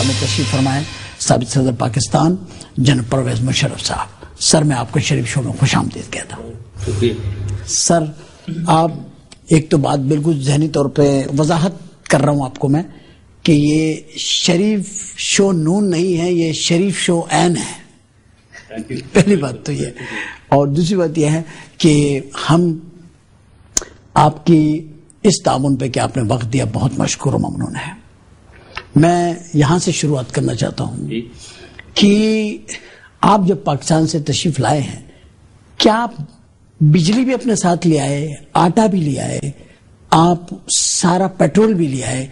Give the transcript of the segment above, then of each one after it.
میں تشریف فرمائے سابق صدر پاکستان جنرل پرویز مشرف صاحب. سر میں آپ کو شریف شو میں خوش آمدید کہتا ہوں. سر آپ ایک تو بات بالکل ذہنی طور پہ وضاحت کر رہا ہوں آپ کو میں کہ یہ شریف شو نون نہیں ہے, یہ شریف شو عین ہے. پہلی بات تو یہ, اور دوسری بات یہ ہے کہ ہم آپ کی اس تعاون پہ کہ آپ نے وقت دیا بہت مشکور و ممنون ہے. میں یہاں سے شروعات کرنا چاہتا ہوں کہ آپ جب پاکستان سے تشریف لائے ہیں, کیا آپ بجلی بھی اپنے ساتھ لے آئے, آٹا بھی لے آئے, آپ سارا پیٹرول بھی لے آئے,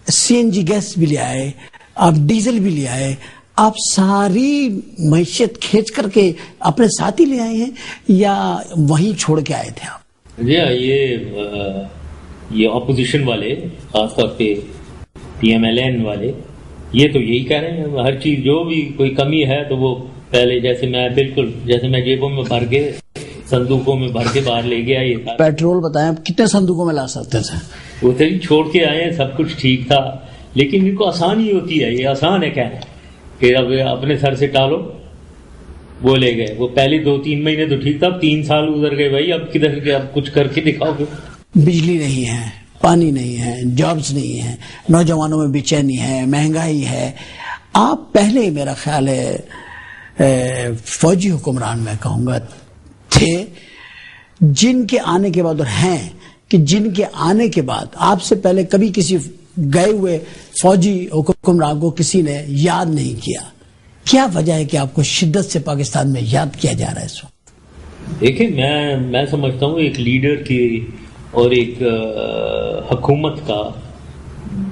سی این جی گیس بھی لے آئے, آپ ڈیزل بھی لے آئے, آپ ساری معیشت کھینچ کر کے اپنے ساتھ ہی لے آئے ہیں یا وہیں چھوڑ کے آئے تھے آپ؟ جی یہ اپوزیشن والے خاص طور پہ پی ایم ایل این والے یہ تو یہی کہہ رہے ہیں, ہر چیز جو بھی کوئی کمی ہے تو وہ پہلے جیسے میں جیبوں میں بھر کے صندوقوں میں بھر کے باہر لے گیا. یہ تھا پیٹرول بتائیں کتنے صندوقوں میں لا سکتے تھے؟ وہ تو چھوڑ کے آئے ہیں, سب کچھ ٹھیک تھا, لیکن ان کو آسان ہی ہوتی ہے. یہ آسان ہے کیا کہ اب اپنے سر سے ٹالو, وہ لے گئے. وہ پہلے 2-3 مہینے تو ٹھیک تھا, 3 سال گزر گئے بھائی, اب کدھر کے اب کچھ کر کے دکھاؤ. بجلی نہیں ہے, پانی نہیں ہے, جابز نہیں ہے, نوجوانوں میں بے چینی ہے, مہنگائی ہے. آپ پہلے میرا خیال ہے فوجی حکمران میں کہوں گا تھے جن کے آنے کے بعد, اور ہیں کہ جن کے آنے کے بعد آپ سے پہلے کبھی کسی گئے ہوئے فوجی حکمران کو کسی نے یاد نہیں کیا. کیا وجہ ہے کہ آپ کو شدت سے پاکستان میں یاد کیا جا رہا ہے اس وقت؟ دیکھیں میں سمجھتا ہوں ایک لیڈر کی اور ایک حکومت کا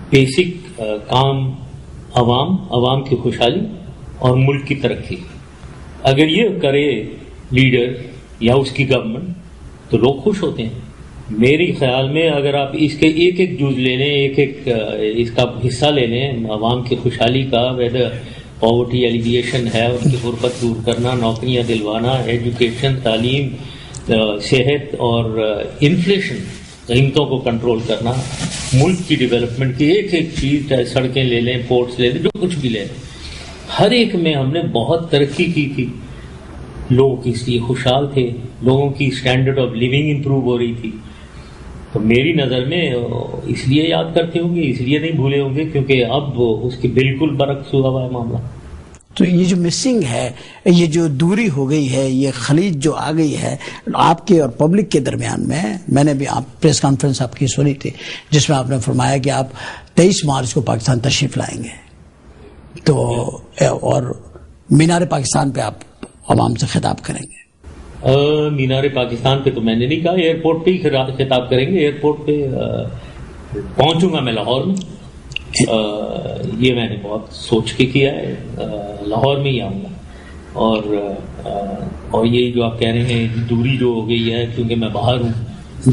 بیسک کام عوام کی خوشحالی اور ملک کی ترقی. اگر یہ کرے لیڈر یا اس کی گورنمنٹ تو لوگ خوش ہوتے ہیں. میری خیال میں اگر آپ اس کے ایک جز لے لیں, ایک اس کا حصہ لے لیں عوام کی خوشحالی کا, ویدر پاورٹی ایلیگیشن ہے, ان کی غربت دور کرنا, نوکریاں دلوانا, ایجوکیشن, تعلیم, صحت اور انفلیشن, قیمتوں کو کنٹرول کرنا, ملک کی ڈیولپمنٹ کی ایک چیز, چاہے سڑکیں لے لیں, پورٹس لے لیں, جو کچھ بھی لے لیں, ہر ایک میں ہم نے بہت ترقی کی تھی. لوگ اس لیے خوشحال تھے, لوگوں کی اسٹینڈرڈ آف لیونگ امپروو ہو رہی تھی. تو میری نظر میں اس لیے یاد کرتے ہوں گے, اس لیے نہیں بھولے ہوں گے, کیونکہ اب اس کے بالکل برعکس ہوا ہوا ہے معاملہ. تو یہ جو مسنگ ہے, یہ جو دوری ہو گئی ہے, یہ خلیج جو آ گئی ہے آپ کے اور پبلک کے درمیان میں نے بھی آپ پریس کانفرنس آپ کی سنی تھی جس میں آپ نے فرمایا کہ آپ 23 مارچ کو پاکستان تشریف لائیں گے, تو اور مینار پاکستان پہ آپ عوام سے خطاب کریں گے. مینار پاکستان پہ تو میں نے نہیں کہا, ایئرپورٹ پہ ہی خطاب کریں گے. ایئرپورٹ پہ پہنچوں گا میں لاہور میں, یہ میں نے بہت سوچ کے کیا ہے, لاہور میں ہی آؤں گا. اور یہ جو آپ کہہ رہے ہیں دوری جو ہو گئی ہے, کیونکہ میں باہر ہوں,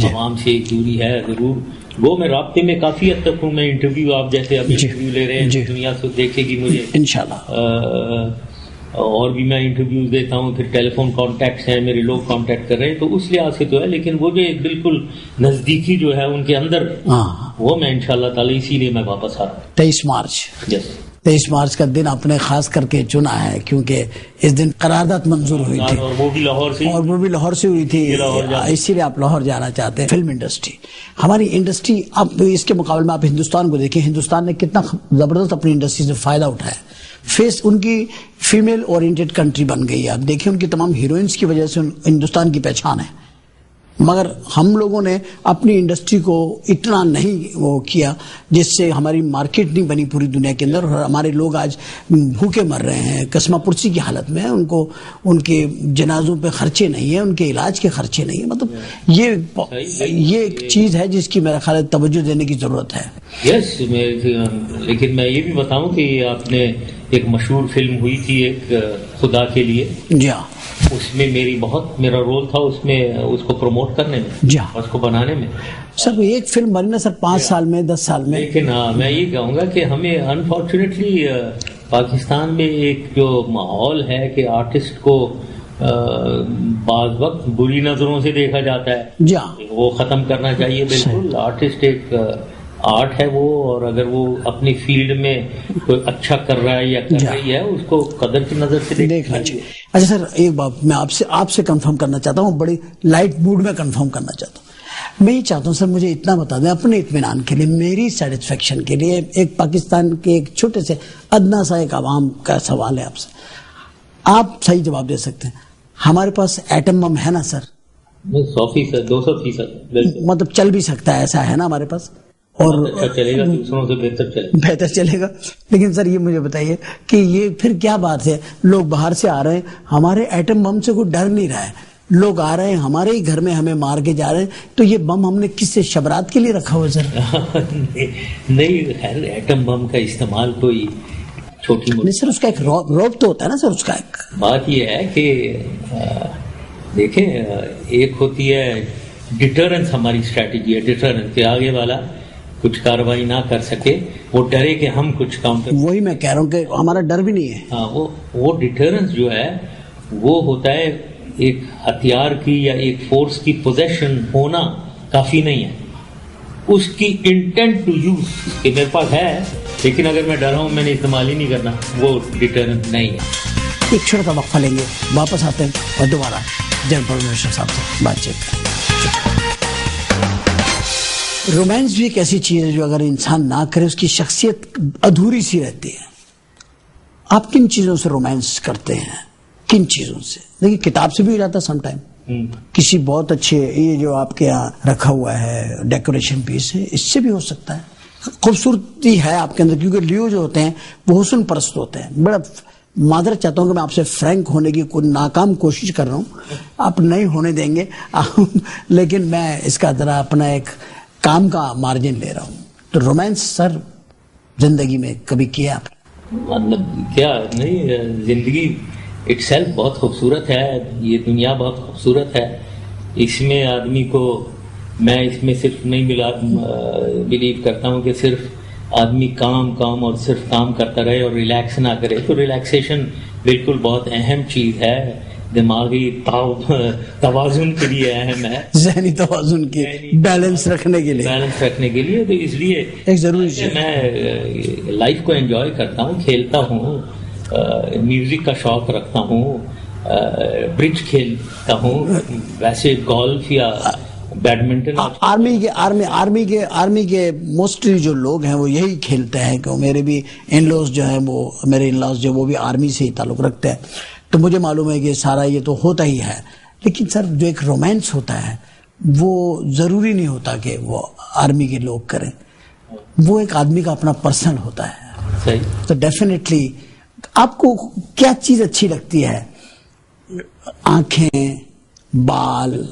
عوام سے ایک دوری ہے ضرور, وہ میں رابطے میں کافی حد تک ہوں. میں انٹرویو آپ جیسے ابھی انٹرویو لے رہے ہیں, دنیا سے دیکھے گی مجھے انشاءاللہ, اور بھی میں انٹرویوز دیتا ہوں, پھر ٹیلی فون کانٹیکٹس ہیں میرے, لوگ کانٹیکٹ کر رہے ہیں, تو اس لحاظ سے تو ہے. لیکن وہ جو ایک بالکل نزدیکی جو ہے ان کے اندر, وہ میں انشاءاللہ تعالی اسی لیے میں واپس آ رہا ہوں. 23 مارچ 23 مارچ کا دن آپ نے خاص کر کے چنا ہے کیونکہ اس دن قرارداد منظور ہوئی تھی, اور وہ بھی لاہور سے ہوئی تھی, اسی لیے آپ لاہور جانا چاہتے ہیں. فلم انڈسٹری, ہماری انڈسٹری, اب اس کے مقابلے میں آپ ہندوستان کو دیکھیں, ہندوستان نے کتنا زبردست اپنی انڈسٹری سے فائدہ اٹھایا. ان کی فیمیل اورینٹڈ کنٹری بن گئی ہے. آپ دیکھیں ان کی تمام ہیروئنس کی وجہ سے ہندوستان کی پہچان ہے, مگر ہم لوگوں نے اپنی انڈسٹری کو اتنا نہیں وہ کیا جس سے ہماری مارکیٹ نہیں بنی پوری دنیا کے اندر, اور ہمارے لوگ آج بھوکے مر رہے ہیں, کسمہ پرسی کی حالت میں, ان کو ان کے جنازوں پہ خرچے نہیں ہیں, ان کے علاج کے خرچے نہیں ہیں. مطلب یہ ایک چیز ہے جس کی میرا خیال ہے توجہ دینے کی ضرورت ہے. یس, لیکن میں یہ بھی بتاؤں کہ آپ نے ایک مشہور فلم ہوئی تھی ایک خدا کے لیے, جی ہاں, اس میں میرا رول تھا اس میں, اس کو پروموٹ کرنے میں, جی ہاں, اس کو بنانے میں. سر ایک فلم بنی نا سر 5 سال میں 10 سال میں. لیکن میں یہ کہوں گا کہ ہمیں انفارچونیٹلی پاکستان میں ایک جو ماحول ہے کہ آرٹسٹ کو بعض وقت بری نظروں سے دیکھا جاتا ہے, جی ہاں, وہ ختم کرنا چاہیے. بالکل آرٹسٹ ایک آرٹ ہے وہ, اور اگر وہ اپنی فیلڈ میں کوئی اچھا کر رہا ہے یا کر رہی ہے اس کو قدر کی نظر سے دیکھنا چاہیے. اچھا سر, ایک بات میں آپ سے کنفرم کرنا چاہتا ہوں, بڑی لائٹ موڈ میں کنفرم کرنا چاہتا ہوں. میں یہ چاہتا ہوں سر, مجھے اتنا بتا دیں اپنے اطمینان کے لیے, میری سیٹسفیکشن کے لیے, ایک پاکستان کے ایک چھوٹے سے ادنا سا ایک عوام کا سوال ہے آپ سے, آپ صحیح جواب دے سکتے ہیں. ہمارے پاس ایٹم بم ہے نا سر؟ 100%, 200%. مطلب چل بھی سکتا ہے, ایسا ہے نا ہمارے پاس, اور چلے گا, دوسروں سے بہتر چلے گا. لیکن سر یہ مجھے بتائیے کہ یہ پھر کیا بات ہے, لوگ باہر سے آ رہے ہیں, ہمارے ایٹم بم سے کوئی ڈر نہیں رہا ہے, لوگ آ رہے ہیں ہمارے ہی گھر میں ہمیں مار کے جا رہے ہیں, تو یہ بم ہم نے کس سے شبرات کے لیے رکھا ہوا سر؟ نہیں, خیر ایٹم بم کا استعمال کوئی چھوٹی موٹی نہیں سر, اس کا ایک روب تو ہوتا ہے نا سر. اس کا ایک بات یہ ہے کہ دیکھیں, ایک ہوتی ہے ڈیٹرنس, ہماری اسٹریٹجی ہے ڈیٹرنس, کہ آگے والا کچھ کاروائی نہ کر سکے, وہ ڈرے کہ ہم کچھ کاؤنٹر. وہی میں کہہ رہا ہوں کہ ہمارا ڈر بھی نہیں ہے. ہاں, وہ ڈیٹرنس جو ہے وہ ہوتا ہے ایک ہتھیار کی یا ایک فورس کی پوزیشن ہونا کافی نہیں ہے, اس کی انٹینٹ ٹو یوز کہ میرے پاس ہے لیکن اگر میں ڈرا ہوں میں نے استعمال ہی نہیں کرنا, وہ ڈیٹرنس نہیں ہے. ایک چھوٹا سا وقفہ لیں گے, واپس آتے ہیں اور دوبارہ جنرل پرویز مشرف صاحب سے بات چیت کریں. رومانس بھی ایک ایسی چیز ہے جو اگر انسان نہ کرے اس کی شخصیت ادھوری سی رہتی ہے. آپ کن چیزوں سے رومانس کرتے ہیں, کن چیزوں سے؟ دیکھیے کتاب سے بھی ہو جاتا ہے سم ٹائم, کسی بہت اچھے, یہ جو آپ کے یہاں رکھا ہوا ہے ڈیکوریشن پیس ہے, اس سے بھی ہو سکتا ہے. خوبصورتی ہے آپ کے اندر, کیونکہ لیو جو ہوتے ہیں وہ حسن پرست ہوتے ہیں. بڑا معذرت چاہتا ہوں کہ میں آپ سے فرینک ہونے کی کوئی ناکام کوشش کر رہا ہوں, آپ نہیں ہونے دیں گے لیکن میں اس کا ذرا اپنا ایک کام کا مارجن لے رہا ہوں. تو رومانس سر زندگی میں کبھی کیا آپ؟ مطلب کیا نہیں, زندگی اٹ سیلف بہت خوبصورت ہے, یہ دنیا بہت خوبصورت ہے. اس میں آدمی کو, میں اس میں صرف نہیں بلیو کرتا ہوں کہ صرف آدمی کام اور صرف کام کرتا رہے اور ریلیکس نہ کرے. تو ریلیکسیشن بالکل بہت اہم چیز ہے, دماغی توازن کے لیے اہم ہے, ذہنی توازن کی بیلنس رکھنے کے لیے. تو اس لیے ایک ضروری چیز, میں لائف کو انجوائے کرتا ہوں, کھیلتا ہوں, میوزک کا شوق رکھتا ہوں, برج کھیلتا ہوں, ویسے گولف یا بیڈمنٹن. آرمی کے موسٹلی جو لوگ ہیں وہ یہی کھیلتے ہیں, کہ میرے بھی ان لاز جو ہیں, وہ میرے ان لاز جو وہ بھی آرمی سے ہی تعلق رکھتے ہیں, تو مجھے معلوم ہے کہ سارا یہ تو ہوتا ہی ہے. لیکن سر جو ایک رومانس ہوتا ہے وہ ضروری نہیں ہوتا کہ وہ آرمی کے لوگ کریں, وہ ایک آدمی کا اپنا پرسنل ہوتا ہے. صحیح. تو ڈیفینیٹلی آپ کو کیا چیز اچھی لگتی ہے؟ آنکھیں, بال,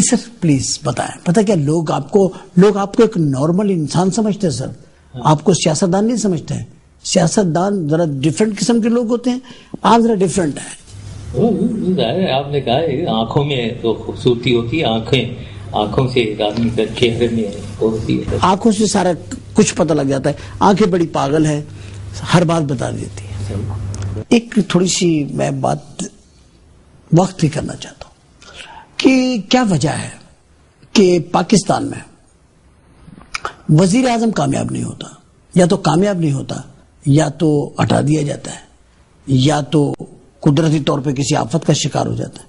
سر پلیز بتائیں. پتہ کیا, لوگ آپ کو ایک نارمل انسان سمجھتے ہیں سر, آپ کو سیاستدان نہیں سمجھتے ہیں. سیاستدان ذرا ڈفرینٹ قسم کے لوگ ہوتے ہیں, آپ ذرا ڈفرینٹ ہیں. آپ نے کہا آنکھوں میں تو خوبصورتی ہوتی ہے, آنکھوں سے ایک آدمی کا چہرے میں ہوتی ہے, آنکھوں سے سارا کچھ پتہ لگ جاتا ہے. آنکھیں بڑی پاگل ہے, ہر بات بتا دیتی ہے. ایک تھوڑی سی میں بات وقت بھی کرنا چاہتا ہوں کہ کیا وجہ ہے کہ پاکستان میں وزیر اعظم کامیاب نہیں ہوتا, یا تو کامیاب نہیں ہوتا, یا تو ہٹا دیا جاتا ہے, یا تو قدرتی طور پہ کسی آفت کا شکار ہو جاتا ہے.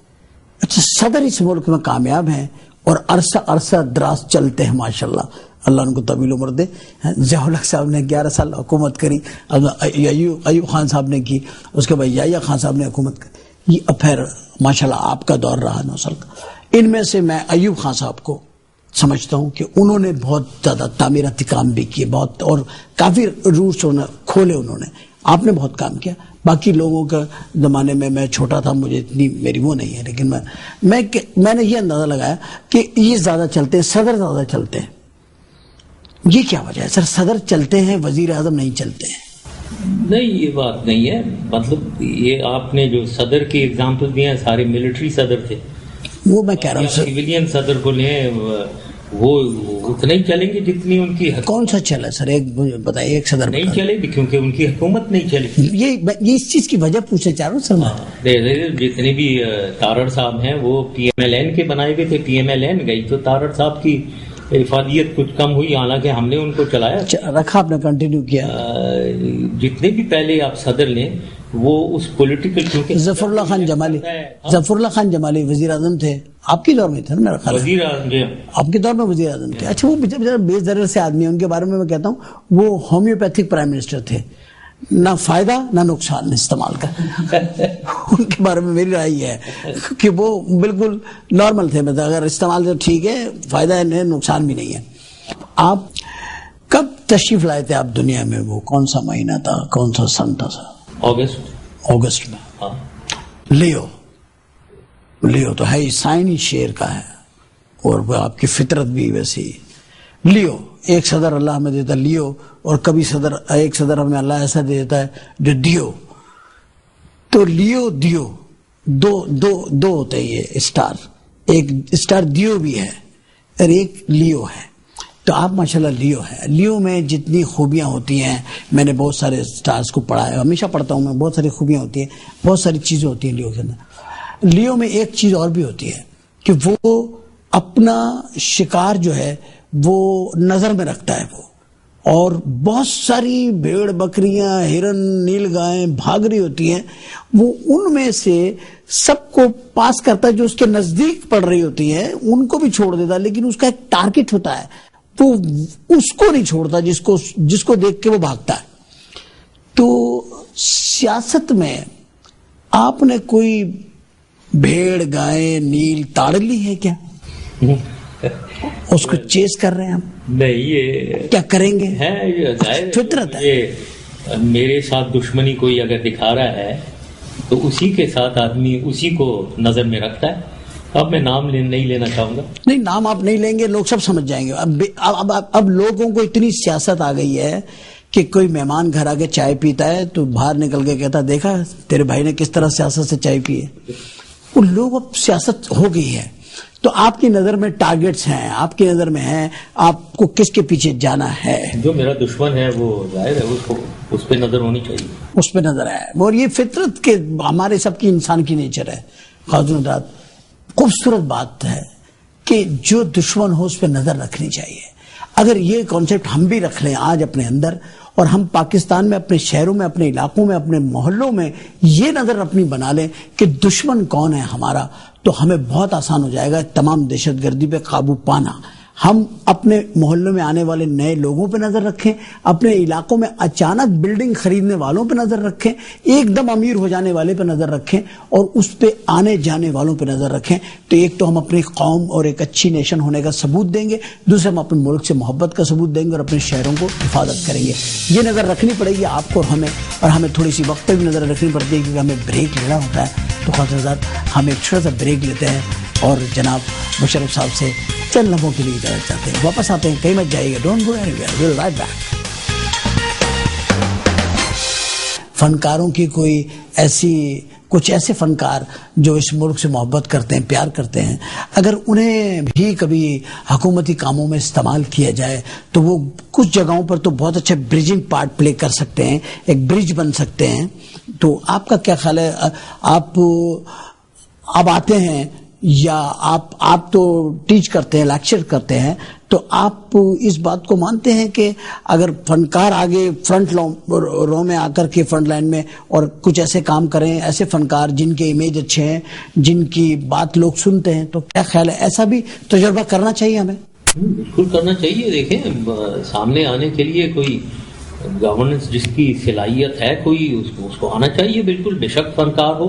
اچھا, صدر اس ملک میں کامیاب ہیں اور عرصہ دراز چلتے ہیں ماشاءاللہ, اللہ ان کو طویل عمر دے. ضیاء الحق صاحب نے 11 سال حکومت کری, ایوب خان صاحب نے کی, اس کے بعد یحییٰ خان صاحب نے حکومت کری, یہ پھر ماشاءاللہ آپ کا دور رہا 9 سال کا. ان میں سے میں ایوب خان صاحب کو سمجھتا ہوں کہ انہوں نے بہت زیادہ تعمیراتی کام بھی کیے, بہت, اور کافی روٹس کھولے انہوں نے. آپ نے بہت کام کیا. باقی لوگوں کا زمانے میں چھوٹا تھا, مجھے اتنی میری وہ نہیں ہے, لیکن میں نے یہ اندازہ لگایا کہ یہ زیادہ چلتے ہیں, صدر زیادہ چلتے ہیں. یہ کیا وجہ ہے سر؟ صدر چلتے ہیں, وزیر اعظم نہیں چلتے ہیں. نہیں, یہ بات نہیں ہے. مطلب یہ آپ نے جو صدر کی اگزامپل دیے ہیں سارے ملٹری صدر تھے, وہ میں کہہ رہا ہوں سر. سویلین صدر کو لیں, وہ اتنے ہی چلیں گے جتنی ان کی کون سا چلا سر؟ ایک بتائیے, ایک صدر نہیں چلے گی کیونکہ ان کی حکومت نہیں چلے. یہ اس چیز کی وجہ پوچھنا چاہ رہا ہوں سر. جتنے بھی تارڑ صاحب ہیں وہ PMLN کے بنائے ہوئے تھے. PMLN گئی تو تارڑ صاحب کی افادیت کچھ کم ہوئی، حالانکہ ہم نے ان کو چلایا رکھا، آپ نے کنٹینیو کیا. جتنے بھی پہلے آپ صدر لیں وہ اس پولیٹیکل، کیونکہ ظفر اللہ خان جمالی وزیر اعظم تھے آپ کے دور میں تھے میرا خیال، وزیر اعظم آپ کے دور میں وزیر اعظم تھے. اچھا وہ بیچارے بے ضرر سے آدمی ہیں، ان کے بارے میں کہتا ہوں وہ ہومیوپیتھک پرائم منسٹر تھے، نہ فائدہ نہ نقصان استعمال کا. ان کے بارے میں میری رائے ہے کہ وہ بالکل نارمل تھے، مطلب اگر استعمال تو ٹھیک ہے، فائدہ نہیں، نقصان بھی نہیں ہے. آپ کب تشریف لائے تھے آپ دنیا میں؟ وہ کون سا مہینہ تھا، کون سا سن تھا سر؟ اگست میں. ہاں. لیو تو ہے سائنی شیر کا ہے، اور وہ آپ کی فطرت بھی ویسی. لیو ایک صدر اللہ ہمیں دیتا لیو، اور کبھی ایک صدر ہمیں اللہ ایسا دے دیتا ہے جو دیو. تو لیو دیو دو ہوتے ہیں یہ اسٹار، ایک اسٹار دیو بھی ہے اور ایک لیو ہے. تو آپ ماشاءاللہ لیو ہے. لیو میں جتنی خوبیاں ہوتی ہیں، میں نے بہت سارے اسٹارز کو پڑھا ہے، ہمیشہ پڑھتا ہوں میں، بہت ساری خوبیاں ہوتی ہیں، بہت ساری چیزیں ہوتی ہیں لیو کے اندر. لیو میں ایک چیز اور بھی ہوتی ہے کہ وہ اپنا شکار جو ہے وہ نظر میں رکھتا ہے، وہ اور بہت ساری بھیڑ بکریاں، ہرن، نیل گائیں بھاگ رہی ہوتی ہیں، وہ ان میں سے سب کو پاس کرتا ہے جو اس کے نزدیک پڑ رہی ہوتی ہیں، ان کو بھی چھوڑ دیتا ہے، لیکن اس کا ایک ٹارگٹ ہوتا ہے، وہ اس کو نہیں چھوڑتا جس کو دیکھ کے وہ بھاگتا ہے. تو سیاست میں آپ نے کوئی بھیڑ گائے نیل تاڑ لی ہے کیا؟ اس کو چیز کر رہے ہیں ہم؟ نہیں، یہ کیا کریں گے؟ فطرت ہے. میرے ساتھ دشمنی کوئی اگر دکھا رہا ہے تو اسی کے ساتھ آدمی اسی کو نظر میں رکھتا ہے. اب میں نام نہیں لینا چاہوں گا. نہیں، نام آپ نہیں لیں گے، لوگ سب سمجھ جائیں گے. اب لوگوں کو اتنی سیاست آ گئی ہے کہ کوئی مہمان گھر آ کے چائے پیتا ہے تو باہر نکل کے کہتا دیکھا تیرے بھائی نے کس طرح سیاست سے چائے پی ہے. وہ لوگ اب سیاست ہو گئی ہے. تو آپ کی نظر میں ٹارگٹس ہیں، آپ کی نظر میں ہیں، آپ کو کس کے پیچھے جانا ہے؟ جو میرا دشمن ہے وہ ظاہر ہے اس پہ نظر ہونی چاہیے، اس پہ نظر ہے. اور یہ فطرت کے ہمارے سب کی انسان کی نیچر ہے. خاتون حضرات، خوبصورت بات ہے کہ جو دشمن ہو اس پہ نظر رکھنی چاہیے. اگر یہ کانسیپٹ ہم بھی رکھ لیں آج اپنے اندر، اور ہم پاکستان میں اپنے شہروں میں، اپنے علاقوں میں، اپنے محلوں میں یہ نظر اپنی بنا لیں کہ دشمن کون ہے ہمارا، تو ہمیں بہت آسان ہو جائے گا تمام دہشت گردی پہ قابو پانا. ہم اپنے محلوں میں آنے والے نئے لوگوں پہ نظر رکھیں، اپنے علاقوں میں اچانک بلڈنگ خریدنے والوں پہ نظر رکھیں، ایک دم امیر ہو جانے والے پہ نظر رکھیں، اور اس پہ آنے جانے والوں پہ نظر رکھیں. تو ایک تو ہم اپنی قوم اور ایک اچھی نیشن ہونے کا ثبوت دیں گے، دوسرے ہم اپنے ملک سے محبت کا ثبوت دیں گے اور اپنے شہروں کو حفاظت کریں گے. یہ نظر رکھنی پڑے گی آپ کو اور ہمیں، اور ہمیں تھوڑی سی وقت پہ بھی نظر رکھنی پڑتی ہے کیونکہ ہمیں بریک لینا ہوتا ہے. تو خاص حضرات ہم ایک چھوٹا سا بریک لیتے ہیں اور جناب مشرف صاحب سے چند لمحوں کے لیے اجازت چاہتے ہیں. واپس آتے ہیں، کہیں مت جائیے گا. Don't go anywhere, we will right back. فنکاروں کی کوئی کچھ ایسے فنکار جو اس ملک سے محبت کرتے ہیں، پیار کرتے ہیں، اگر انہیں بھی کبھی حکومتی کاموں میں استعمال کیا جائے تو وہ کچھ جگہوں پر تو بہت اچھا بریجنگ پارٹ پلے کر سکتے ہیں، ایک برج بن سکتے ہیں. تو آپ کا کیا خیال ہے؟ آپ آتے ہیں یا آپ تو ٹیچ کرتے ہیں، لیکچر کرتے ہیں، تو آپ اس بات کو مانتے ہیں کہ اگر فنکار آگے فرنٹ رو میں آ کر کے فرنٹ لائن میں اور کچھ ایسے کام کریں، ایسے فنکار جن کے امیج اچھے ہیں، جن کی بات لوگ سنتے ہیں، تو کیا خیال ہے ایسا بھی تجربہ کرنا چاہیے ہمیں؟ بالکل کرنا چاہیے. دیکھیں، سامنے آنے کے لیے کوئی گورننس جس کی صلاحیت ہے کوئی اس کو آنا چاہیے. بالکل، بے شک فنکار ہو.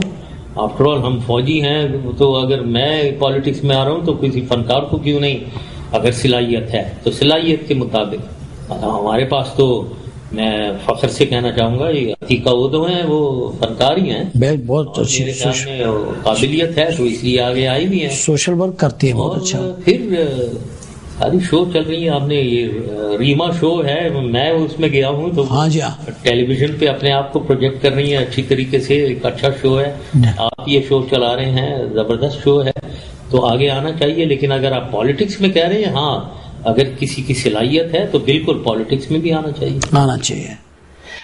آفٹر آل ہم فوجی ہیں، تو اگر میں پالیٹکس میں آ رہا ہوں تو کسی فنکار کو کیوں نہیں، اگر صلاحیت ہے تو صلاحیت کے مطابق. ہمارے پاس تو میں فخر سے کہنا چاہوں گا یہ عتیقہ ادو ہیں، وہ فنکار ہی ہیں. بہت اچھی میرے خیال میں قابلیت ہے تو اس لیے آگے آئی بھی ہیں، سوشل ورک کرتی ہے بہت اچھا. پھر ساری شو چل رہی ہے. آپ نے یہ ریما شو ہے، میں اس میں گیا ہوں تو ہاں جی، ٹیلی ویژن پہ اپنے آپ کو پروجیکٹ کر رہی ہیں اچھی طریقے سے. ایک اچھا شو ہے، آپ یہ شو چلا رہے ہیں، زبردست شو ہے. تو آگے آنا چاہیے. لیکن اگر آپ پالیٹکس میں کہہ رہے ہیں، ہاں اگر کسی کی صلاحیت ہے تو بالکل پالیٹکس میں بھی آنا چاہیے.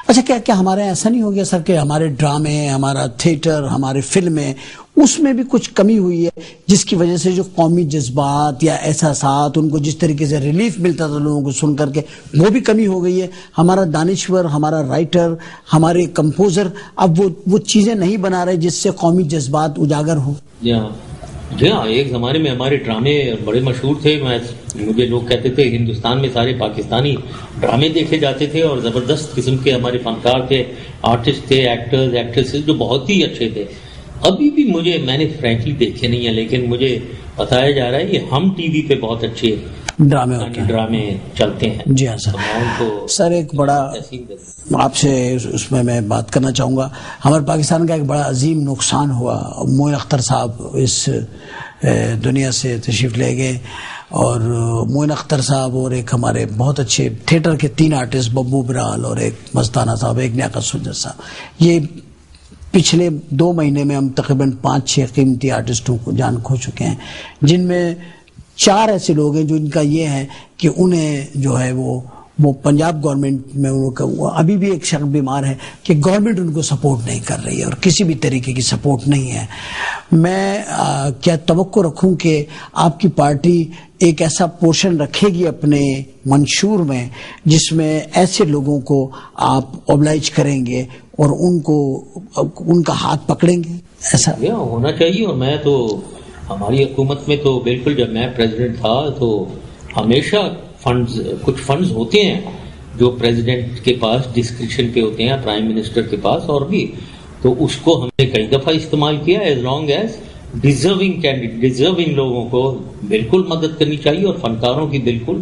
اچھا کیا ہمارے یہاں ایسا نہیں ہو گیا سر کہ ہمارے ڈرامے، ہمارا تھیٹر، ہمارے فلمیں، اس میں بھی کچھ کمی ہوئی ہے جس کی وجہ سے جو قومی جذبات یا احساسات ان کو جس طریقے سے ریلیف ملتا تھا لوگوں کو سن کر کے، وہ بھی کمی ہو گئی ہے؟ ہمارا دانشور، ہمارا رائٹر، ہمارے کمپوزر اب وہ چیزیں نہیں بنا رہے جس سے قومی جذبات اجاگر ہو؟ جی ہاں، ایک زمانے میں ہمارے ڈرامے بڑے مشہور تھے. مجھے لوگ کہتے تھے ہندوستان میں سارے پاکستانی ڈرامے دیکھے جاتے تھے، اور زبردست قسم کے ہمارے فنکار تھے، آرٹسٹ تھے، ایکٹرز ایکٹریسز جو بہت ہی اچھے تھے. ابھی بھی میں نے فرینکلی دیکھے نہیں ہیں، لیکن مجھے بتایا جا رہا ہے یہ ہم ٹی وی پہ بہت اچھے ڈرامے چلتے ہیں. جی ہاں سر ایک بڑا آپ سے اس میں بات کرنا چاہوں گا. ہمارے پاکستان کا ایک بڑا عظیم نقصان ہوا. معین اختر صاحب اس دنیا سے تشریف لے گئے، اور معین اختر صاحب اور ایک ہمارے بہت اچھے تھیٹر کے 3 آرٹسٹ، ببو برال اور ایک مستانہ صاحب، ایک نیاقت سنجر صاحب، یہ پچھلے 2 مہینے میں ہم تقریباً 5-6 قیمتی آرٹسٹوں کو جان کھو چکے ہیں، جن میں 4 ایسے لوگ ہیں جو ان کا یہ ہے کہ انہیں جو ہے وہ پنجاب گورنمنٹ میں ابھی بھی ایک شخص بیمار ہے کہ گورنمنٹ ان کو سپورٹ نہیں کر رہی ہے اور کسی بھی طریقے کی سپورٹ نہیں ہے. میں کیا توقع رکھوں کہ آپ کی پارٹی ایک ایسا پورشن رکھے گی اپنے منشور میں جس میں ایسے لوگوں کو آپ اوبلائج کریں گے اور ان کا ہاتھ پکڑیں گے؟ ایسا ہونا چاہیے. اور میں تو ہماری حکومت میں تو بالکل، جب میں پریزیڈنٹ تھا تو ہمیشہ کچھ فنڈز ہوتے ہیں جو پریزیڈنٹ کے پاس ڈسکرپشن پہ ہوتے ہیں، پرائم منسٹر کے پاس اور بھی، تو اس کو ہم نے کئی دفعہ استعمال کیا. ایز لانگ ایز ڈیزرونگ لوگوں کو بالکل مدد کرنی چاہیے، اور فنکاروں کی بالکل.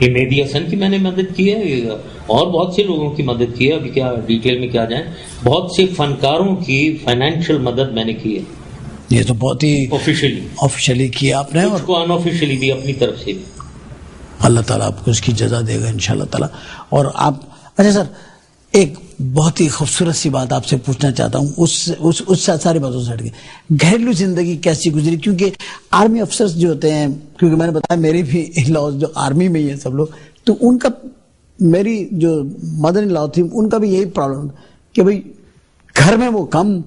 یہ مہدی حسن کی میں نے مدد کی ہے، اور بہت سے لوگوں کی مدد کی ہے. ابھی کیا ڈیٹیل میں کیا جائیں، بہت سے فنکاروں کی فائنینشیل مدد میں نے کی ہے. یہ تو بہت ہی آفیشلی کیا آپ نے، اور اس کو ان آفیشلی بھی اپنی طرف سے بھی. اللہ تعالیٰ آپ کو اس کی جزا دے گا انشاءاللہ تعالیٰ. اور آپ اچھا سر، ایک بہت ہی خوبصورت سی بات آپ سے پوچھنا چاہتا ہوں، اس ساری باتوں سے ہٹ کے گھریلو زندگی کیسی گزری؟ کیونکہ آرمی افسرز جو ہوتے ہیں، کیونکہ میں نے بتایا میری بھی لاز جو آرمی میں ہی ہیں سب لوگ، تو ان کا، میری جو مدر ان لا تھی ان کا بھی یہی پرابلم کہ بھئی گھر میں وہ کم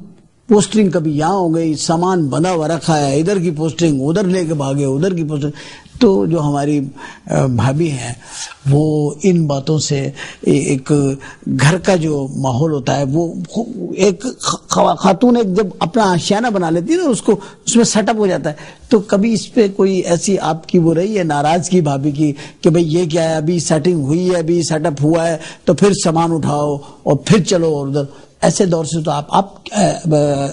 پوسٹنگ کبھی یہاں ہو گئی، سامان بندھا ہوا رکھا ہے، ادھر کی پوسٹنگ ادھر لے کے بھاگے، ادھر کی پوسٹنگ. تو جو ہماری بھابھی ہیں وہ ان باتوں سے ایک گھر کا جو ماحول ہوتا ہے وہ ایک خاتون ایک جب اپنا آشیانہ بنا لیتی ہے نا، اس میں سیٹ اپ ہو جاتا ہے. تو کبھی اس پہ کوئی ایسی آپ کی وہ رہی ہے ناراضگی بھابھی کی کہ بھئی یہ کیا ہے، ابھی سیٹنگ ہوئی ہے، ابھی سیٹ اپ ہوا ہے تو پھر سامان اٹھاؤ اور پھر چلو اور ادھر؟ ایسے دور سے تو آپ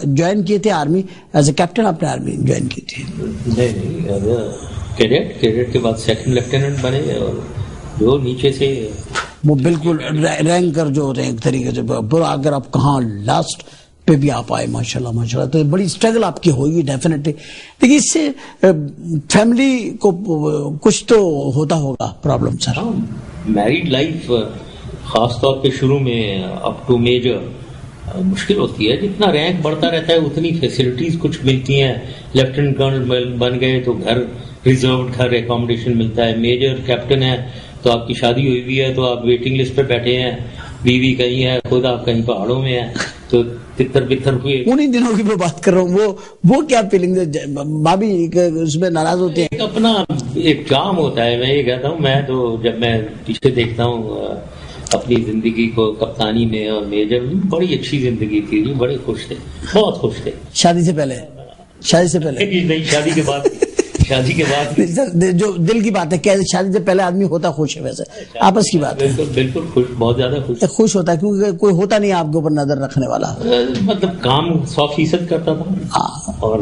جوائن کیے تھے آرمی ایز اے کیپٹن، آپ نے آرمی جوائن کی تھی؟ نہیں، کیڈٹ کے بعد سیکنڈ لیفٹیننٹ بنے، اور جو نیچے سے وہ بالکل رینکر جو ہوتے ہیں ایک طریقے سے، اگر آپ کہاں لاسٹ پہ بھی آپ آئے ماشاءاللہ، تو بڑی اسٹرگل آپ کی ہوگی ڈیفینیٹلی. دیکھیے اس سے فیملی کو کچھ تو ہوتا ہوگا پرابلم سر. میریڈ لائف خاص طور پہ شروع میں اپ ٹو میجر مشکل ہوتی ہے. جتنا رینک بڑھتا رہتا ہے اتنی فیسلٹیز کچھ ملتی ہیں. لیفٹیننٹ کرنل بن گئے تو گھر ریزروڈ گھر اکاموڈیشن ملتا ہے. میجر کیپٹن ہے تو آپ کی شادی ہوئی ہوئی ہے تو آپ ویٹنگ لسٹ پہ بیٹھے ہیں، بیوی کہیں ہے، خود آپ کہیں پہاڑوں میں ہیں، تو تتر بتر ہوئے. انہیں دنوں کی میں بات کر رہا ہوں، وہ کیا فیلنگ ہے بھابھی اس میں ناراض ہوتے ہیں؟ اپنا ایک کام ہوتا ہے. میں یہ کہتا ہوں، میں تو جب میں پیچھے دیکھتا ہوں اپنی زندگی کو کپتانی میں اور میجر میں، بڑی اچھی زندگی تھی، بڑے خوش تھے، بہت خوش تھے. شادی سے پہلے نہیں، شادی کے بعد جو دل کی بات ہے کہ شادی سے پہلے آدمی ہوتا خوش ہے، ویسے آپس کی بات ہے. بالکل خوش، بہت زیادہ خوش ہوتا ہے کیونکہ کوئی ہوتا نہیں آپ کے اوپر نظر رکھنے والا. مطلب کام 100% کرتا تھا اور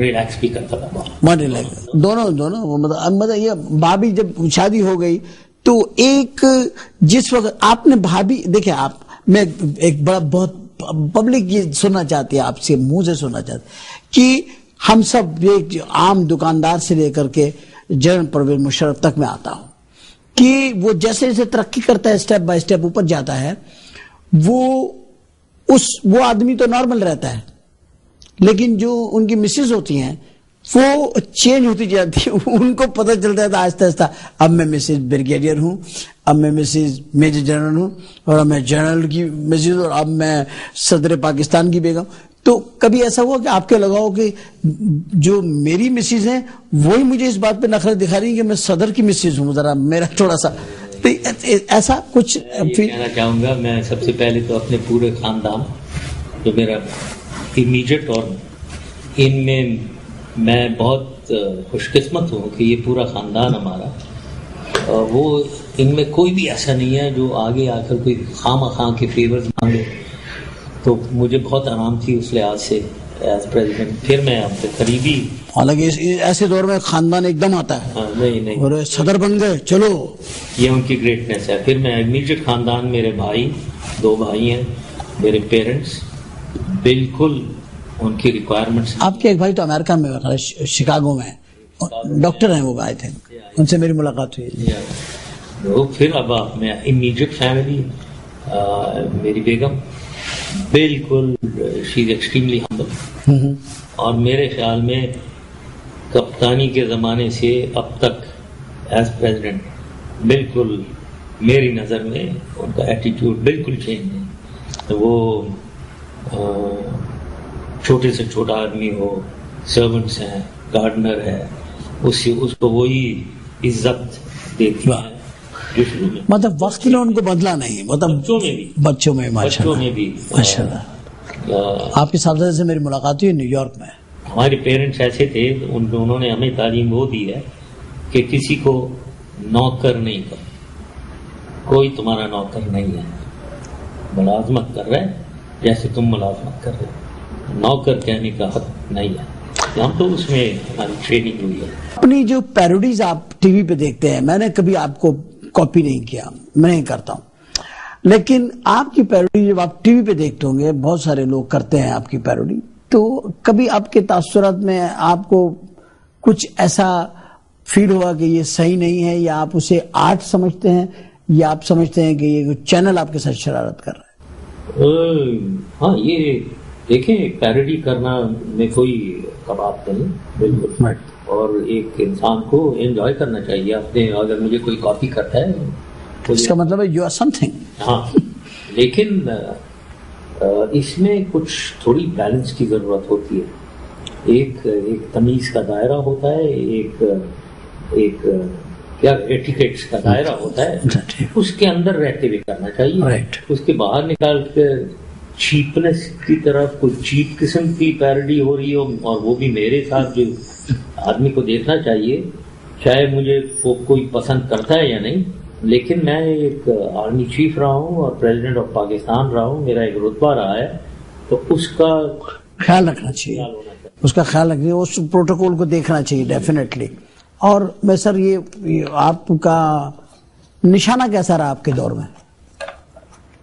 ریلیکس بھی کرتا تھا. دونوں مطلب یہ بھابھی جب شادی ہو گئی تو ایک جس وقت آپ نے بھابھی دیکھیں، آپ میں ایک بڑا بہت پبلک یہ سننا چاہتی ہے آپ سے، منہ سے سننا چاہتی کہ ہم سب ایک عام دکاندار سے لے کر کے جنرل پرویز مشرف تک میں آتا ہوں کہ وہ جیسے جیسے ترقی کرتا ہے، اسٹیپ بائی اسٹیپ اوپر جاتا ہے، وہ آدمی تو نارمل رہتا ہے، لیکن جو ان کی مسز ہوتی ہیں وہ چینج ہوتی جاتی ہے. ان کو پتہ چلتا تھا آہستہ آہستہ اب میں مسز بریگیڈیئر ہوں, اب میں مسز میجر جنرل ہوں, اور اب میں جنرل کی مسز, اور اب میں صدر پاکستان کی بیگم. تو کبھی ایسا ہوا کہ آپ کے لگاؤ کہ جو میری مسز ہیں وہی مجھے اس بات پہ نخرت دکھا رہی ہیں کہ میں صدر کی مسز ہوں, ذرا میرا تھوڑا سا ایسا کچھ کہنا چاہوں گا. میں سب سے پہلے تو اپنے پورے خاندان جو میرا امیجیٹ, اور ان میں میں بہت خوش قسمت ہوں کہ یہ پورا خاندان ہمارا, وہ ان میں کوئی بھی ایسا نہیں ہے جو آگے آ کر کوئی خواہ کے فیورز مانگے. تو مجھے بہت آرام تھی اس لحاظ سے ایز پریزیڈنٹ. پھر میں آپ سے قریبی, حالانکہ ایسے دور میں خاندان ایک دم آتا ہے, نہیں اور صدر بن گئے چلو, یہ ان کی گریٹنیس ہے. پھر میں امیجیٹ خاندان, میرے بھائی 2 بھائی ہیں, میرے پیرنٹس بالکل ان کی ریکوائرمنٹس. آپ کے ایک بھائی تو امریکہ میں شکاگو میں ڈاکٹر ہیں, وہ آئے تھے, ان سے میری ملاقات ہوئی. پھر اب میں امیجیٹ فیملی, میری بیگم بالکل شی از ایکسٹریملی ہمبل, اور میرے خیال میں کپتانی کے زمانے سے اب تک ایز پریزیڈنٹ بالکل میری نظر میں ان کا ایٹیٹیوڈ بالکل چینج ہے. وہ چھوٹے سے چھوٹا آدمی ہو, سرونٹس ہیں, گارڈنر ہے, اس کو وہی عزت دیتی ہے جو شروع میں. مطلب وقت نے ان کو بدلا نہیں, مطلب بچوں میں بھی آپ کے صاحبزادے سے میری ملاقات ہوئی نیو یارک میں. ہمارے پیرنٹس ایسے تھے, انہوں نے ہمیں تعلیم وہ دی ہے کہ کسی کو نوکر نہیں کر, کوئی تمہارا نوکر نہیں ہے, ملازمت کر رہا ہے جیسے تم ملازمت کر رہے, نوکر کہنے کا حق نہیں ہے. ہم تو اس میں ہماری ٹریننگ ہوئی ہے. اپنی جو پیروڈیز آپ ٹی وی پہ دیکھتے ہیں, میں نے کبھی آپ کو کاپی نہیں کیا, میں نہیں کرتا ہوں, لیکن آپ کی پیروڈی جب آپ ٹی وی پہ دیکھتے ہوں گے, بہت سارے لوگ کرتے ہیں آپ کی پیروڈی, تو کبھی آپ کے تاثرات میں آپ کو کچھ ایسا فیل ہوا کہ یہ صحیح نہیں ہے, یا آپ اسے آرٹ سمجھتے ہیں, یا آپ سمجھتے ہیں کہ یہ چینل آپ کے ساتھ شرارت کر رہا ہے؟ ہاں, یہ دیکھیں, پیروڈی کرنا میں کوئی کباب نہیں, بالکل, اور ایک انسان کو انجوائے کرنا چاہیے اپنے. اگر مجھے کوئی کاپی کرتا ہے تو اس کا مطلب ہے یو آر سم تھنگ. ہاں, لیکن اس میں کچھ تھوڑی بیلنس کی ضرورت ہوتی ہے. ایک تمیز کا دائرہ ہوتا ہے, ایک کیا ایٹیکیٹس کا دائرہ ہوتا ہے, اس کے اندر رہتے ہوئے کرنا چاہیے. اس کے باہر نکال کے چیپنس کی طرف کوئی چیپ قسم کی پیروڈی ہو رہی ہو, اور وہ بھی میرے ساتھ, جو آدمی کو دیکھنا چاہیے, چاہے مجھے کوئی پسند کرتا ہے یا نہیں, لیکن میں ایک آرمی چیف رہا ہوں اور پریزیڈنٹ آف پاکستان رہا ہوں, میرا ایک رتبہ رہا ہے, تو اس کا خیال رکھنا چاہیے, اس کا خیال رکھنا چاہیے, اس پروٹوکول کو دیکھنا چاہیے ڈیفینیٹلی. اور میں سر, یہ آپ کا نشانہ کیسا رہا آپ کے دور میں,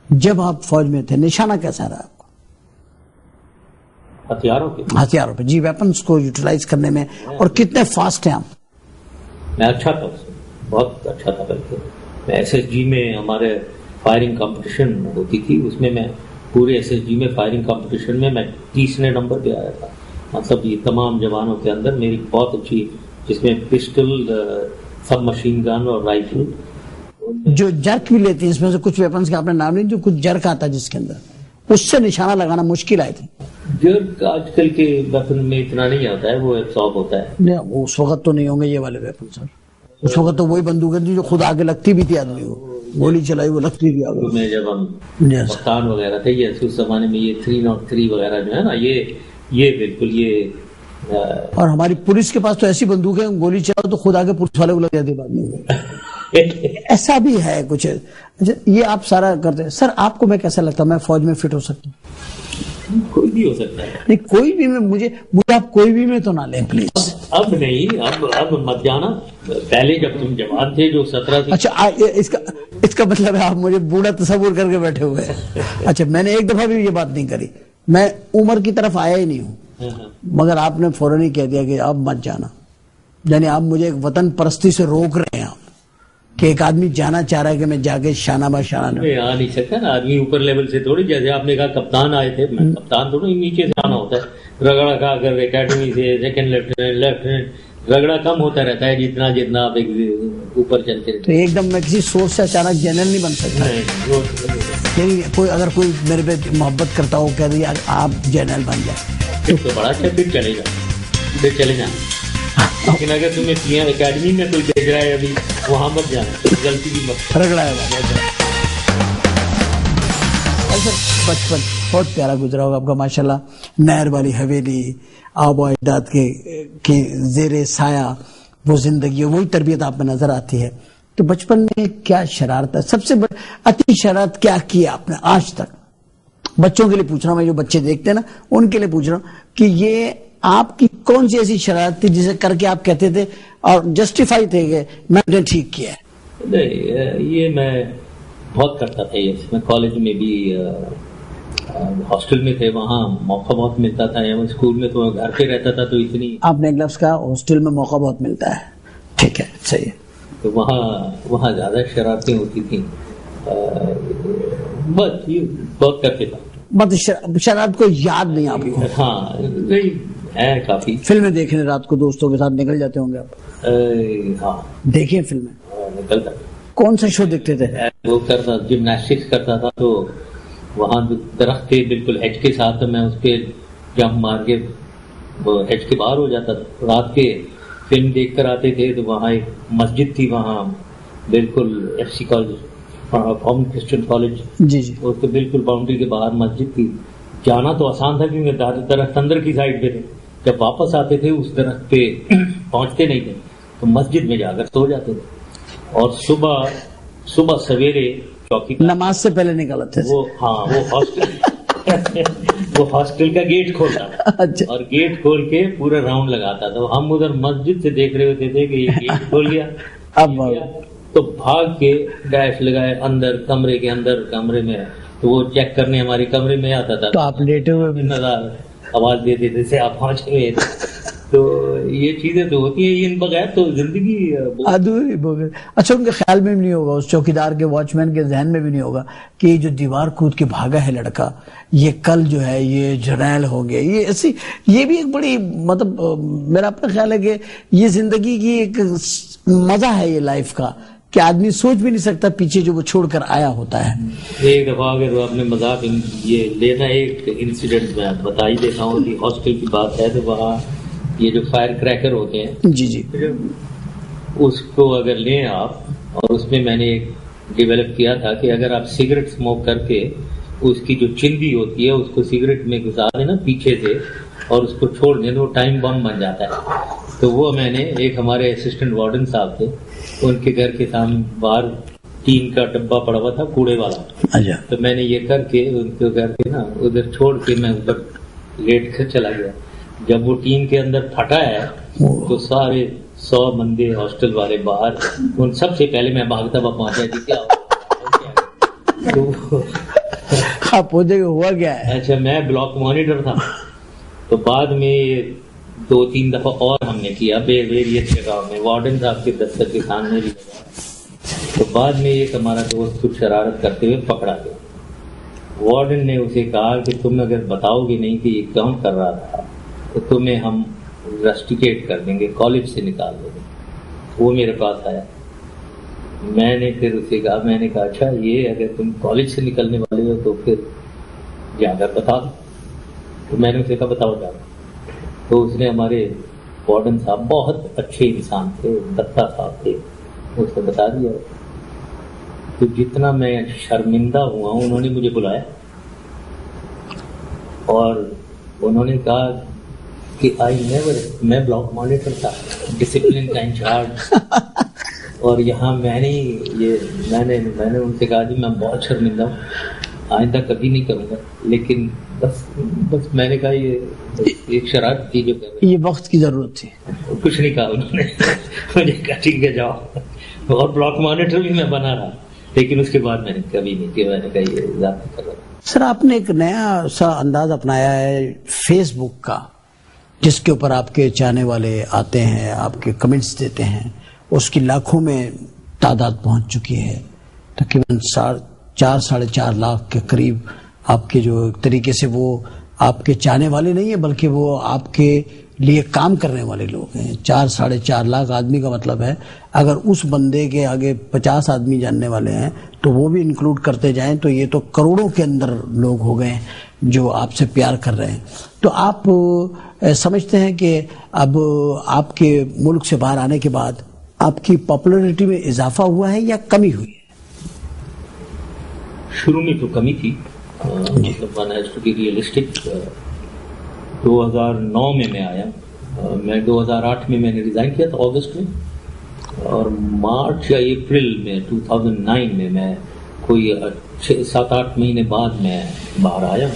جب آپ فوج میں تھے, نشانہ کیسا رہا آپ کو ہتھیاروں پہ؟ جی, ویپنز کو یوٹیلائز کرنے میں, اور کتنے فاسٹ ہیں آپ؟ میں اچھا تھا, بہت اچھا تھا. بلکہ میں ایس ایس جی میں ہمارے فائرنگ کمپٹیشن ہوتی تھی, اس میں پورے ایس ایس جی میں فائرنگ کمپٹیشن میں 30ویں نمبر پہ آیا تھا. مطلب یہ تمام جوانوں کے اندر میری بہت اچھی, جس میں پسٹل, سب مشین گن اور رائفل. جو جرک بھی لیتی ہیں, اس میں سے کچھ ویپنز کا آپ نے نام نہیں, جو کچھ جرک آتا ہے جس کے اندر, اس سے نشانہ لگانا مشکل آئی تھی. جرک آج کل کے ویپن میں اتنا نہیں آتا ہے, وہ ایبسارب ہوتا ہے. نہیں, اس وقت تو نہیں ہوں گے یہ والے ویپن سر, اس وقت تو وہی بندوقیں تھی جو خود آگے لگتی بھی تھی, آدمی کو گولی چلائی وہ لگتی تھی آگے. میں جب ہم پاکستان وغیرہ تھے, یہ اس زمانے میں یہ 303 وغیرہ جو ہے نا, یہ بالکل یہ. اور ہماری پولیس کے پاس تو ایسی بندوقیں, گولی چلاؤ تو خود آگے پولیس والے کو لگ جاتی بعد میں. ایسا بھی ہے کچھ. یہ آپ سارا کرتے ہیں سر. آپ کو میں کیسا لگتا ہے, میں فوج میں فٹ ہو سکتا ہوں؟ کوئی بھی ہو سکتا ہے. نہیں, کوئی بھی میں, مجھے آپ کوئی بھی میں تو نہ لیں پلیز. اب نہیں, اب مت جانا. پہلے جب تم جوان تھے جو 17 سے. اچھا, اس کا مطلب ہے آپ مجھے بوڑھا تصور کر کے بیٹھے ہوئے ہیں. اچھا, میں نے ایک دفعہ بھی یہ بات نہیں کری, میں عمر کی طرف آیا ہی نہیں ہوں, مگر آپ نے فوراً ہی کہہ دیا کہ اب مت جانا. یعنی آپ مجھے ایک وطن پرستی سے روک رہے ہیں آپ, کہ ایک آدمی جانا چاہ رہا ہے کہ میں جا کے شانہ بہ شانہ آ نہیں سکتا نا آدمی اوپر لیول سے تھوڑی. جیسے آپ نے کہا کپتان آئے تھے, کپتان تھوڑی نیچے سے آنا ہوتا ہے. رگڑا کھا کر اکیڈمی سے سیکنڈ لیفٹیننٹ رگڑا کم ہوتا رہتا ہے جتنا آپ اوپر چلتے رہتے. تو ایک دم میں کسی سورس سے اچانک جنرل نہیں بن سکتا. کوئی اگر کوئی میرے پہ محبت کرتا ہو کہہ دیا آپ جنرل بن جائے تو بڑا اچھا, پھر چلے جا, پھر چلے جائیں. لیکن اگر تمہیں پی ایم اکیڈمی میں کوئی بھیج رہا ہے ابھی وہاں مت جانا, غلطی بھی مت رگڑا ہے. بچپن بہت پیارا گزرا ہوگا آپ کا ماشاءاللہ. نہر والی حویلی, آب و اجداد کے زیر سایہ وہ زندگی, وہی تربیت آپ میں نظر آتی ہے. تو بچپن میں کیا شرارت ہے, سب سے اتی شرارت کیا کی آپ نے آج تک؟ بچوں کے لیے پوچھ رہا ہوں میں, جو بچے دیکھتے ہیں نا ان کے لیے پوچھ رہا ہوں کہ یہ آپ کی کون سی ایسی شرارت تھی جسے کر کے آپ کہتے تھے اور جسٹیفائی تھے کہ میں نے ٹھیک کیا ہے؟ نہیں, یہ میں بہت کرتا تھا. یہ میں کالج میں بھی, ہاسٹل میں تھے, وہاں موقع بہت ملتا تھا. اسکول میں تو گھر پہ رہتا تھا تو اتنی. آپ نے ایک لفظ کہا ہاسٹل میں موقع بہت ملتا ہے, ٹھیک ہے صحیح ہے. تو وہاں زیادہ شرارتیں ہوتی تھیں, بہت کرتے تھا. مطلب شرارت کو یاد نہیں آپ کو؟ ہاں ہے کافی. فلمیں دیکھنے رات کو دوستوں کے ساتھ نکل جاتے ہوں گے آپ؟ ہاں دیکھیں فلمیں. نکلتا. کون سا شو دیکھتے تھے؟ وہ کرتا جمناسٹکس کرتا تھا, تو وہاں درخت تھے بالکل ہیج کے ساتھ, تو میں اس پہ جمپ مار کے وہ ہیج کے باہر ہو جاتا تھا. رات کے فلم دیکھ کر آتے تھے تو وہاں ایک مسجد تھی, وہاں بالکل ایف سی کالج, ہوم کرسچن کالج, جی جی, اس کے بالکل باؤنڈری کے باہر مسجد تھی. جانا تو آسان تھا کیونکہ درخت اندر کی سائڈ پہ تھے. جب واپس آتے تھے اس درخت پہ پہنچتے نہیں تھے تو مسجد میں جا کر سو جاتے تھے, اور صبح سویرے چوکی نماز سے پہلے نکلتے تھے. وہ ہاسٹل کا گیٹ کھولتا تھا اور گیٹ کھول کے پورا راؤنڈ لگاتا تھا. ہم ادھر مسجد سے دیکھ رہے ہوتے تھے کہ یہ گیٹ کھول گیا, اب تو بھاگ کے ڈیش لگائے اندر کمرے میں, تو وہ چیک کرنے ہماری کمرے میں آتا تھا. تو آپ لیٹے ہوئے نظر آواز دیتے تھے سے آپ پہنچ گئے. تو یہ چیزیں تو ہوتی ہیں, ان بغیر تو زندگی ادھوری ہو گئی. اچھا, ان کے خیال میں بھی نہیں ہوگا, اس چوکیدار کے واچ مین کے ذہن میں بھی نہیں ہوگا کہ یہ جو دیوار کود کے بھاگا ہے لڑکا, یہ کل جو ہے یہ جرنیل ہو گیا, یہ ایسی, یہ بھی ایک بڑی مطلب میرا اپنا خیال ہے کہ یہ زندگی کی ایک مزہ ہے یہ لائف کا, کہ آدمی سوچ بھی نہیں سکتا پیچھے جو وہ چھوڑ کر آیا ہوتا ہے. ایک دفعہ اگر آپ نے مذاق یہ لینا, ایک انسیڈنٹ میں بتا ہی دیتا ہوں کہ ہاسٹل کی بات ہے, تو وہاں یہ جو فائر کریکر ہوتے ہیں, جی جی, اس کو اگر لیں آپ, اور اس میں نے ایک ڈیولپ کیا تھا کہ اگر آپ سگریٹ اسموک کر کے اس کی جو چندی ہوتی ہے اس کو سگریٹ میں گھسا دیں نا پیچھے سے, اور اس کو چھوڑ دیں تو وہ ٹائم بم بن جاتا ہے. تو وہ میں نے, ایک ہمارے اسسٹنٹ وارڈن صاحب تھے, ان کے گھر کے سامنے باہر ٹین کا ڈبہ پڑا ہوا تھا کوڑے والا, تو میں نے یہ کر کے ان کے گھر کے نا ادھر چھوڑ کے میں ادھر لیٹ کر چلا گیا. جب وہ ٹین کے اندر پھٹا ہے تو سارے 100 بندے ہاسٹل والے باہر, ان سب سے پہلے میں بھاگتا ہوا پہنچا جی کیا ہوا گیا ہے. اچھا, میں بلاک مانیٹر تھا, تو بعد میں 2-3 دفعہ اور ہم نے کیا ویریس جگہوں میں, وارڈن صاحب کے دفتر کے سامنے بھی لگا. تو بعد میں ایک ہمارا دوست کچھ شرارت کرتے ہوئے پکڑا گیا. وارڈن نے اسے کہا کہ تم اگر بتاؤ گے نہیں کہ یہ کون کر رہا تھا تو تمہیں ہم رسٹیکیٹ کر دیں گے, کالج سے نکال دیں گے. وہ میرے پاس آیا, میں نے پھر اسے کہا, میں نے کہا اچھا یہ اگر تم کالج سے نکلنے والے ہو تو پھر جا کر بتا دو. تو میں نے اسے کہا بتاؤ جا کر. تو اس نے, ہمارے وارڈن صاحب بہت اچھے انسان تھے, دتا صاحب تھے, اس نے بتا دیا. تو جتنا میں شرمندہ ہوا ہوں, انہوں نے مجھے بلایا اور انہوں نے کہا کہ میں بلاک مانیٹر تھا, ڈسپلن کا انچارج, اور یہاں میں نے ان سے کہا جی میں بہت شرمندہ ہوں, آئندہ کبھی نہیں کروں گا. لیکن بس میں نے کہا یہ ایک شرارت تھی جو یہ وقت کی ضرورت تھی. کچھ نہیں کہا انہوں نے, مجھے کہا ٹھیک ہے جاؤ, اور بلاک مانیٹر بھی میں بنا رہا, لیکن اس کے بعد میں نے کبھی نہیں کیا. میں نے کہا یہ ذات کر رہا. سر, آپ نے ایک نیا سا انداز اپنایا ہے فیس بک کا, جس کے اوپر آپ کے چاہنے والے آتے ہیں, آپ کے کمنٹس دیتے ہیں, اس کی لاکھوں میں تعداد پہنچ چکی ہے، تقریباً 4-4.5 لاکھ کے قریب آپ کے جو ایک طریقے سے وہ آپ کے چاہنے والے نہیں ہیں بلکہ وہ آپ کے لیے کام کرنے والے لوگ ہیں. 4-4.5 لاکھ آدمی کا مطلب ہے اگر اس بندے کے آگے 50 آدمی جاننے والے ہیں تو وہ بھی انکلوڈ کرتے جائیں تو یہ تو کروڑوں کے اندر لوگ ہو گئے ہیں جو آپ سے پیار کر رہے ہیں. تو آپ سمجھتے ہیں کہ اب آپ کے ملک سے باہر آنے کے بعد آپ کی پاپولرٹی میں اضافہ ہوا ہے یا کمی ہوئی ہے؟ شروع میں تو کمی تھی، مطلب one has to be realistic. 2009 میں آیا، میں 2008 میں نے ریزائن کیا تھا اگست میں، اور مارچ یا اپریل میں 2009 میں کوئی 7-8 مہینے بعد میں باہر آیا.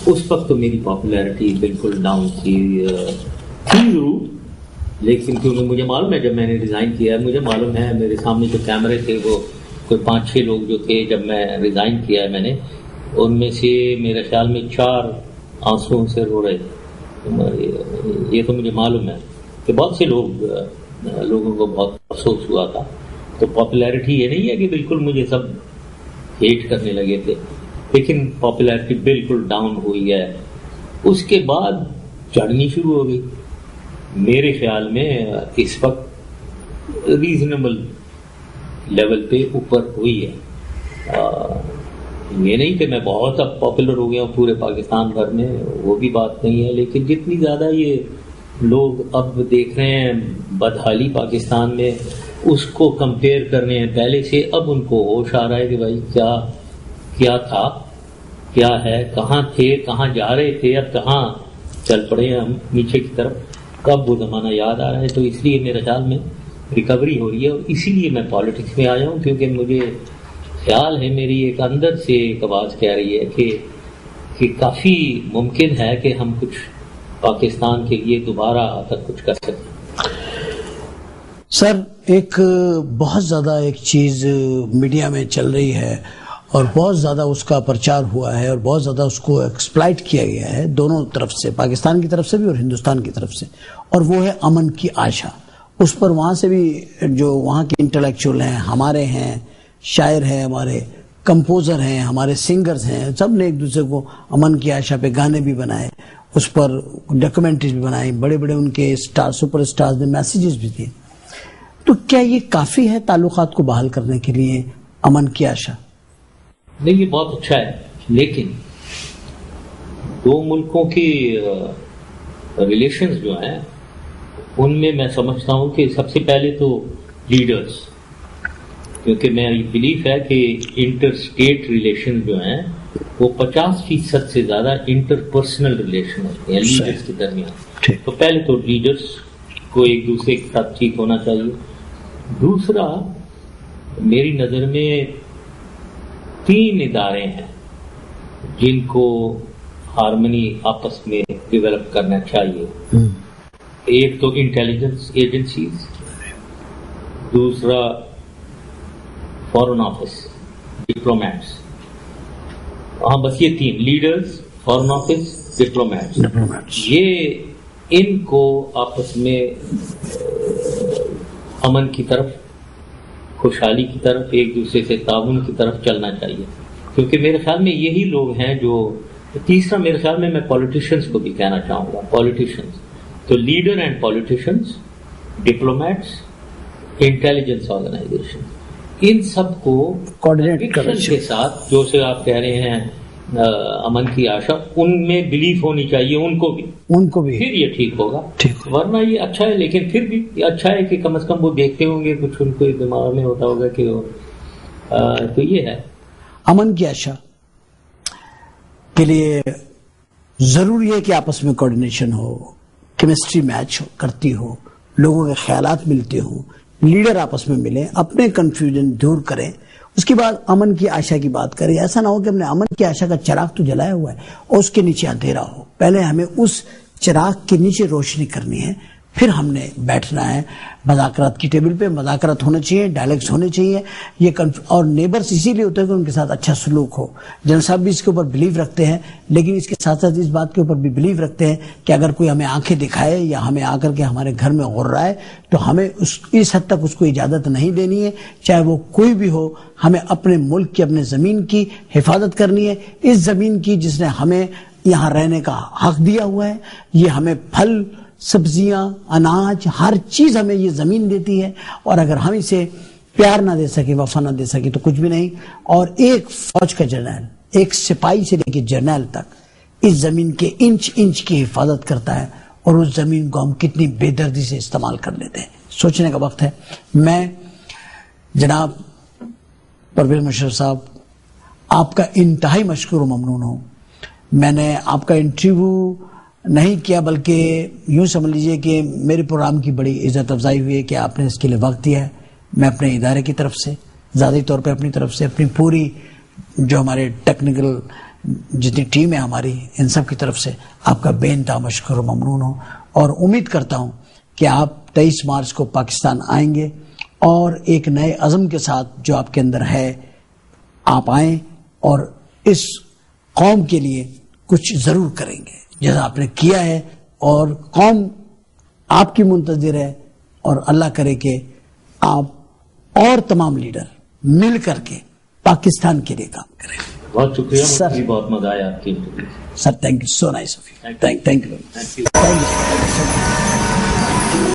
اس وقت تو میری پاپولیرٹی بالکل ڈاؤن تھی ضرور، لیکن کیونکہ مجھے معلوم ہے جب میں نے ریزائن کیا، مجھے معلوم ہے میرے سامنے جو کیمرے تھے وہ کوئی 5-6 لوگ جو تھے جب میں ریزائن کیا ہے میں نے، ان میں سے میرے خیال میں 4 آنسوؤں سے رو رہے تھے. یہ تو مجھے معلوم ہے کہ بہت سے لوگوں کو بہت افسوس ہوا تھا. تو پاپولیرٹی یہ نہیں ہے کہ بالکل مجھے سب ہیٹ کرنے لگے تھے، لیکن پاپولیرٹی بالکل ڈاؤن ہوئی ہے. اس کے بعد چڑھنی شروع ہو گئی. میرے خیال میں اس وقت ریزنیبل لیول پہ اوپر ہوئی ہے. یہ نہیں کہ میں بہت اب پاپولر ہو گیا ہوں پورے پاکستان بھر میں، وہ بھی بات نہیں ہے، لیکن جتنی زیادہ یہ لوگ اب دیکھ رہے ہیں بدحالی پاکستان میں، اس کو کمپیئر کر رہے ہیں پہلے سے، اب ان کو ہوش آ رہا ہے کہ بھائی کیا تھا، کیا ہے، کہاں تھے، کہاں جا رہے تھے، اب کہاں چل پڑے ہیں ہم نیچے کی طرف. کب وہ زمانہ یاد آ رہا ہے. تو اس لیے میرے خیال میں ریکوری ہو رہی ہے، اور اسی لیے میں پالیٹکس میں آیا ہوں، کیونکہ مجھے خیال ہے، میری ایک اندر سے ایک آواز کہہ رہی ہے کہ کافی ممکن ہے کہ ہم کچھ پاکستان کے لیے دوبارہ آ کر کچھ کر سکیں. سر، ایک بہت زیادہ ایک چیز میڈیا میں چل رہی ہے اور بہت زیادہ اس کا پرچار ہوا ہے اور بہت زیادہ اس کو ایکسپلائٹ کیا گیا ہے دونوں طرف سے، پاکستان کی طرف سے بھی اور ہندوستان کی طرف سے، اور وہ ہے امن کی آشا. اس پر وہاں سے بھی جو وہاں کے انٹلیکچوئل ہیں، ہمارے ہیں، شاعر ہیں، ہمارے کمپوزر ہیں، ہمارے سنگرز ہیں، سب نے ایک دوسرے کو امن کی آشا پہ گانے بھی بنائے، اس پر ڈاکومنٹریز بھی بنائی، بڑے بڑے ان کے سپر اسٹارز نے میسیجز بھی دیے. تو کیا یہ کافی ہے تعلقات کو بحال کرنے کے لیے امن کی آشا؟ نہیں، یہ بہت اچھا ہے، لیکن دو ملکوں کی ریلیشنز جو ہیں ان میں میں سمجھتا ہوں کہ سب سے پہلے تو لیڈرز، کیونکہ میری بلیف ہے کہ انٹر اسٹیٹ ریلیشن جو ہیں وہ 50% سے زیادہ انٹر پرسنل ریلیشن ہوتے ہیں لیڈرز کے درمیان. تو پہلے تو لیڈرز کو ایک دوسرے کے ساتھ ٹھیک ہونا چاہیے. دوسرا، میری نظر میں 3 ادارے ہیں جن کو ہارمنی آپس میں ڈیولپ کرنا چاہیے. ایک تو انٹیلیجنس ایجنسیز، دوسرا فارن آفس، ڈپلومیٹس. ہاں، بس یہ 3 لیڈرز، فارن آفس، ڈپلومیٹس، یہ ان کو آپس میں امن کی طرف، خوشحالی کی طرف، ایک دوسرے سے تعاون کی طرف چلنا چاہیے. کیونکہ میرے خیال میں یہی لوگ ہیں جو. تیسرا میرے خیال میں پولیٹیشنز کو بھی کہنا چاہوں گا. پولیٹیشنز تو leader and politicians, diplomats, intelligence organization, ان سب کو کوآرڈینیٹ کے ساتھ، جو سے آپ کہہ رہے ہیں امن کی آشا، ان میں بلیف ہونی چاہیے ان کو بھی، پھر یہ ٹھیک ہوگا. ورنہ یہ اچھا ہے، لیکن پھر بھی یہ اچھا ہے کہ کم از کم وہ دیکھتے ہوں گے، کچھ ان کو دماغ میں ہوتا ہوگا کہ تو یہ ہے. امن کی آشا کے لیے ضروری ہے کہ آپس میں کوآرڈینیشن ہو، کیمسٹری میچ کرتی ہو، لوگوں کے خیالات ملتے ہوں، لیڈر آپس میں ملیں، اپنے کنفیوژن دور کریں، اس کے بعد امن کی آشا کی بات کریں. ایسا نہ ہو کہ ہم نے امن کی آشا کا چراغ تو جلایا ہوا ہے اور اس کے نیچے اندھیرا ہو. پہلے ہمیں اس چراغ کے نیچے روشنی کرنی ہے، پھر ہم نے بیٹھنا ہے مذاکرات کی ٹیبل پہ. مذاکرات ہونے چاہیے, ڈائلیگس ہونے چاہیے. یہ اور نیبرز اسی لیے ہوتے ہیں کہ ان کے ساتھ اچھا سلوک ہو. جنرل صاحب بھی اس کے اوپر بلیو رکھتے ہیں, لیکن اس کے ساتھ ساتھ اس بات کے اوپر بھی بلیو رکھتے ہیں کہ اگر کوئی ہمیں آنکھیں دکھائے یا ہمیں آ کر کے ہمارے گھر میں غر رہا ہے تو ہمیں اس حد تک اس کو اجازت نہیں دینی ہے, چاہے وہ کوئی بھی ہو. ہمیں اپنے ملک کی, اپنے زمین کی حفاظت کرنی ہے, اس زمین کی جس نے ہمیں یہاں رہنے کا حق دیا ہوا ہے. یہ ہمیں پھل, سبزیاں, اناج, ہر چیز ہمیں یہ زمین دیتی ہے, اور اگر ہم اسے پیار نہ دے سکے, وفا نہ دے سکے تو کچھ بھی نہیں. اور ایک فوج کا جرنیل, ایک سپاہی سے لے کے جرنیل تک اس زمین کے انچ انچ کی حفاظت کرتا ہے, اور اس زمین کو ہم کتنی بے دردی سے استعمال کر لیتے ہیں. سوچنے کا وقت ہے. میں جناب پرویز مشرف صاحب آپ کا انتہائی مشکور و ممنون ہوں. میں نے آپ کا انٹرویو نہیں کیا, بلکہ یوں سمجھ لیجئے کہ میرے پروگرام کی بڑی عزت افزائی ہوئی ہے کہ آپ نے اس کے لیے وقت دیا ہے. میں اپنے ادارے کی طرف سے, ذاتی طور پہ اپنی طرف سے, اپنی پوری جو ہمارے ٹیکنیکل جتنی ٹیم ہے ہماری, ان سب کی طرف سے آپ کا بے انتہا مشکور و ممنون ہوں. اور امید کرتا ہوں کہ آپ 23 مارچ کو پاکستان آئیں گے اور ایک نئے عزم کے ساتھ جو آپ کے اندر ہے آپ آئیں اور اس قوم کے لیے کچھ ضرور کریں گے جیسا آپ نے کیا ہے, اور قوم آپ کی منتظر ہے. اور اللہ کرے کہ آپ اور تمام لیڈر مل کر کے پاکستان کے لیے کام کریں. بہت شکریہ سر, مجھے بہت مزہ آیا آپ کی. Sir thank you, so nice of you. Thank you.